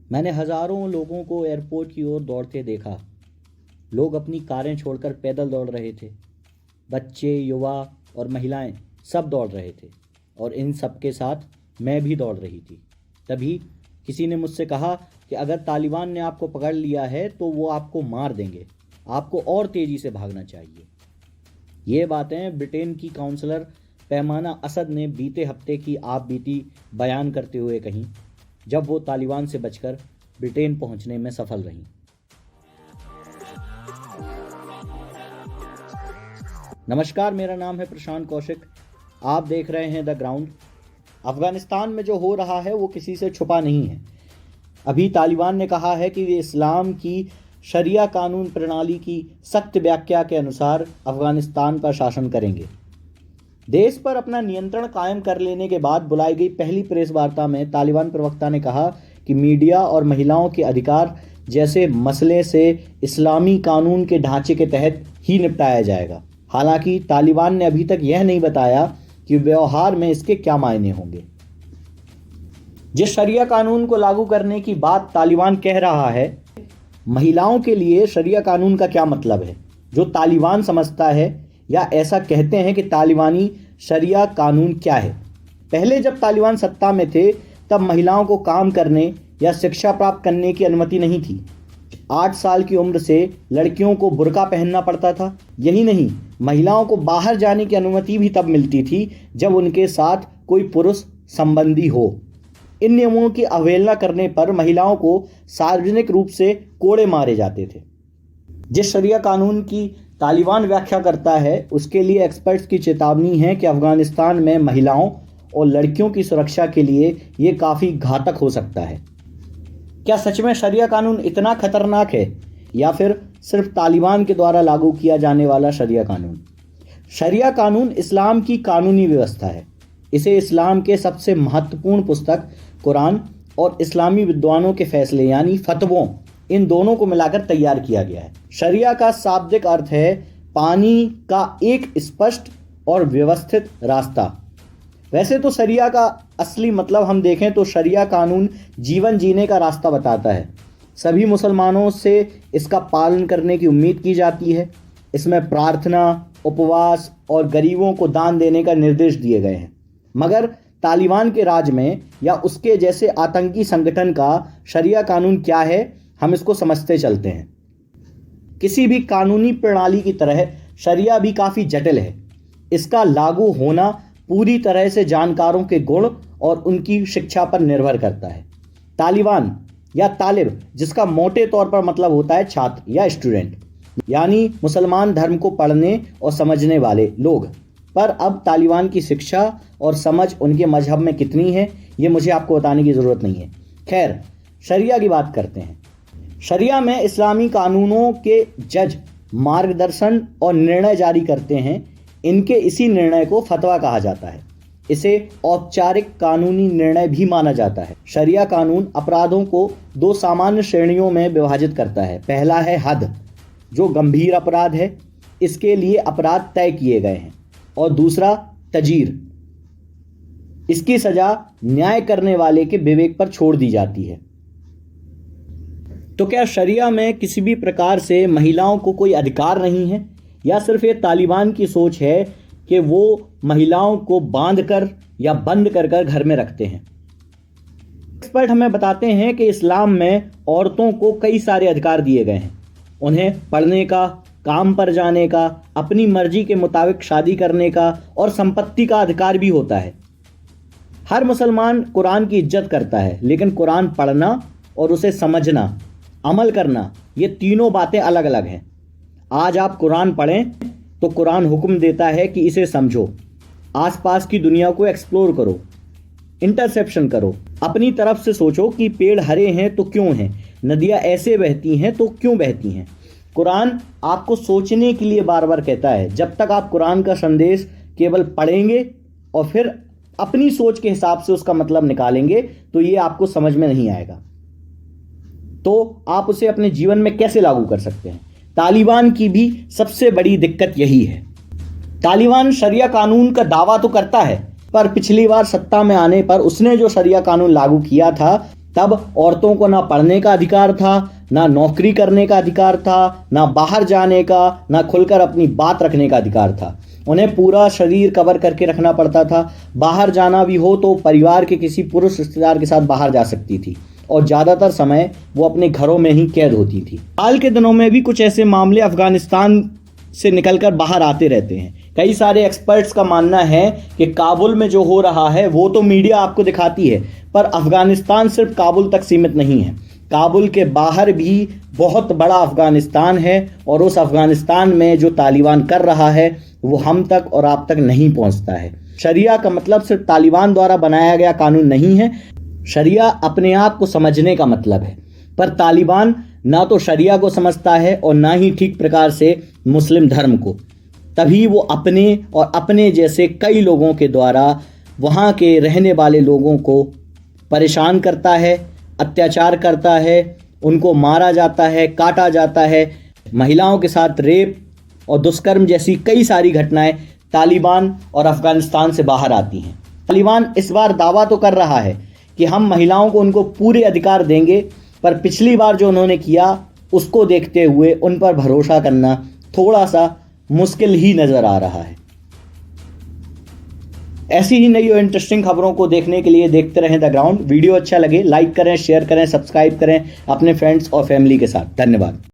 मैंने हजारों लोगों को एयरपोर्ट की ओर दौड़ते देखा। लोग अपनी कारें छोड़कर पैदल दौड़ रहे थे। बच्चे, युवा और महिलाएं सब दौड़ रहे थे और इन सब के साथ मैं भी दौड़ रही थी। तभी किसी ने मुझसे कहा कि अगर तालिबान ने आपको पकड़ लिया है तो वो आपको मार देंगे, आपको और तेज़ी से भागना चाहिए। ये बातें ब्रिटेन की काउंसलर पैमाना असद ने बीते हफ्ते की आप बीती बयान करते हुए कहीं, जब वो तालिबान से बचकर ब्रिटेन पहुंचने में सफल रहीं। नमस्कार, मेरा नाम है प्रशांत कौशिक। आप देख रहे हैं द ग्राउंड। अफगानिस्तान में जो हो रहा है वो किसी से छुपा नहीं है। अभी तालिबान ने कहा है कि वे इस्लाम की शरिया कानून प्रणाली की सख्त व्याख्या के अनुसार अफगानिस्तान पर शासन करेंगे। देश पर अपना नियंत्रण कायम कर लेने के बाद बुलाई गई पहली प्रेस वार्ता में तालिबान प्रवक्ता ने कहा कि मीडिया और महिलाओं के अधिकार जैसे मसले से इस्लामी कानून के ढांचे के तहत ही निपटाया जाएगा। हालांकि तालिबान ने अभी तक यह नहीं बताया कि व्यवहार में इसके क्या मायने होंगे। जिस शरिया कानून को लागू करने की बात तालिबान कह रहा है, महिलाओं के लिए शरिया कानून का क्या मतलब है, जो तालिबान समझता है या ऐसा कहते हैं कि तालिबानी शरिया कानून क्या है। पहले जब तालिबान सत्ता में थे तब महिलाओं को काम करने या शिक्षा प्राप्त करने की अनुमति नहीं थी। 8 साल की उम्र से लड़कियों को बुर्का पहनना पड़ता था। यही नहीं, महिलाओं को बाहर जाने की अनुमति भी तब मिलती थी जब उनके साथ कोई पुरुष संबंधी हो। इन नियमों की अवहेलना करने पर महिलाओं को सार्वजनिक रूप से कोड़े मारे जाते थे। जिस शरिया कानून की तालिबान व्याख्या करता है, उसके लिए एक्सपर्ट्स की चेतावनी है कि अफगानिस्तान में महिलाओं और लड़कियों की सुरक्षा के लिए ये काफ़ी घातक हो सकता है। क्या सच में शरिया कानून इतना खतरनाक है या फिर सिर्फ तालिबान के द्वारा लागू किया जाने वाला शरिया कानून? शरिया कानून इस्लाम की कानूनी व्यवस्था है। इसे इस्लाम के सबसे महत्वपूर्ण पुस्तक कुरान और इस्लामी विद्वानों के फैसले यानी फतवों, इन दोनों को मिलाकर तैयार किया गया है। शरिया का शाब्दिक अर्थ है पानी का एक स्पष्ट और व्यवस्थित रास्ता। वैसे तो शरिया का असली मतलब हम देखें तो शरिया कानून जीवन जीने का रास्ता बताता है। सभी मुसलमानों से इसका पालन करने की उम्मीद की जाती है। इसमें प्रार्थना, उपवास और गरीबों को दान देने का निर्देश दिए गए हैं। मगर तालिबान के राज में या उसके जैसे आतंकी संगठन का शरिया कानून क्या है, हम इसको समझते चलते हैं। किसी भी कानूनी प्रणाली की तरह शरिया भी काफ़ी जटिल है। इसका लागू होना पूरी तरह से जानकारों के गुण और उनकी शिक्षा पर निर्भर करता है। तालिबान या तालिब, जिसका मोटे तौर पर मतलब होता है छात्र या स्टूडेंट, यानी मुसलमान धर्म को पढ़ने और समझने वाले लोग। पर अब तालिबान की शिक्षा और समझ उनके मजहब में कितनी है, ये मुझे आपको बताने की ज़रूरत नहीं है। खैर, शरिया की बात करते हैं। शरिया में इस्लामी कानूनों के जज मार्गदर्शन और निर्णय जारी करते हैं। इनके इसी निर्णय को फतवा कहा जाता है। इसे औपचारिक कानूनी निर्णय भी माना जाता है। शरिया कानून अपराधों को 2 सामान्य श्रेणियों में विभाजित करता है। पहला है हद, जो गंभीर अपराध है, इसके लिए अपराध तय किए गए हैं। और दूसरा तजीर, इसकी सजा न्याय करने वाले के विवेक पर छोड़ दी जाती है। तो क्या शरिया में किसी भी प्रकार से महिलाओं को कोई अधिकार नहीं है, या सिर्फ ये तालिबान की सोच है कि वो महिलाओं को बांधकर या बंद कर कर घर में रखते हैं? एक्सपर्ट हमें बताते हैं कि इस्लाम में औरतों को कई सारे अधिकार दिए गए हैं। उन्हें पढ़ने का, काम पर जाने का, अपनी मर्जी के मुताबिक शादी करने का और संपत्ति का अधिकार भी होता है। हर मुसलमान कुरान की इज्जत करता है, लेकिन कुरान पढ़ना और उसे समझना, अमल करना, ये तीनों बातें अलग अलग हैं। आज आप कुरान पढ़ें तो कुरान हुक्म देता है कि इसे समझो, आसपास की दुनिया को एक्सप्लोर करो, इंटरसेप्शन करो, अपनी तरफ से सोचो कि पेड़ हरे हैं तो क्यों हैं, नदियाँ ऐसे बहती हैं तो क्यों बहती हैं। कुरान आपको सोचने के लिए बार बार कहता है। जब तक आप कुरान का संदेश केवल पढ़ेंगे और फिर अपनी सोच के हिसाब से उसका मतलब निकालेंगे तो ये आपको समझ में नहीं आएगा। तो आप उसे अपने जीवन में कैसे लागू कर सकते हैं? तालिबान की भी सबसे बड़ी दिक्कत यही है। तालिबान शरिया कानून का दावा तो करता है, पर पिछली बार सत्ता में आने पर उसने जो शरिया कानून लागू किया था तब औरतों को ना पढ़ने का अधिकार था, ना नौकरी करने का अधिकार था, ना बाहर जाने का, ना खुलकर अपनी बात रखने का अधिकार था। उन्हें पूरा शरीर कवर करके रखना पड़ता था। बाहर जाना भी हो तो परिवार के किसी पुरुष रिश्तेदार के साथ बाहर जा सकती थी और ज़्यादातर समय वो अपने घरों में ही कैद होती थी। हाल के दिनों में भी कुछ ऐसे मामले अफगानिस्तान से निकलकर बाहर आते रहते हैं। कई सारे एक्सपर्ट्स का मानना है कि काबुल में जो हो रहा है वो तो मीडिया आपको दिखाती है, पर अफगानिस्तान सिर्फ काबुल तक सीमित नहीं है। काबुल के बाहर भी बहुत बड़ा अफगानिस्तान है और उस अफगानिस्तान में जो तालिबान कर रहा है वो हम तक और आप तक नहीं पहुंचता है। शरिया का मतलब सिर्फ तालिबान द्वारा बनाया गया कानून नहीं है। शरिया अपने आप को समझने का मतलब है, पर तालिबान ना तो शरिया को समझता है और ना ही ठीक प्रकार से मुस्लिम धर्म को। तभी वो अपने और अपने जैसे कई लोगों के द्वारा वहाँ के रहने वाले लोगों को परेशान करता है, अत्याचार करता है, उनको मारा जाता है, काटा जाता है। महिलाओं के साथ रेप और दुष्कर्म जैसी कई सारी घटनाएं तालिबान और अफगानिस्तान से बाहर आती हैं। तालिबान इस बार दावा तो कर रहा है कि हम महिलाओं को उनको पूरे अधिकार देंगे, पर पिछली बार जो उन्होंने किया उसको देखते हुए उन पर भरोसा करना थोड़ा सा मुश्किल ही नज़र आ रहा है। ऐसी ही नई और इंटरेस्टिंग खबरों को देखने के लिए देखते रहें द ग्राउंड। वीडियो अच्छा लगे लाइक करें, शेयर करें, सब्सक्राइब करें अपने फ्रेंड्स और फैमिली के साथ। धन्यवाद।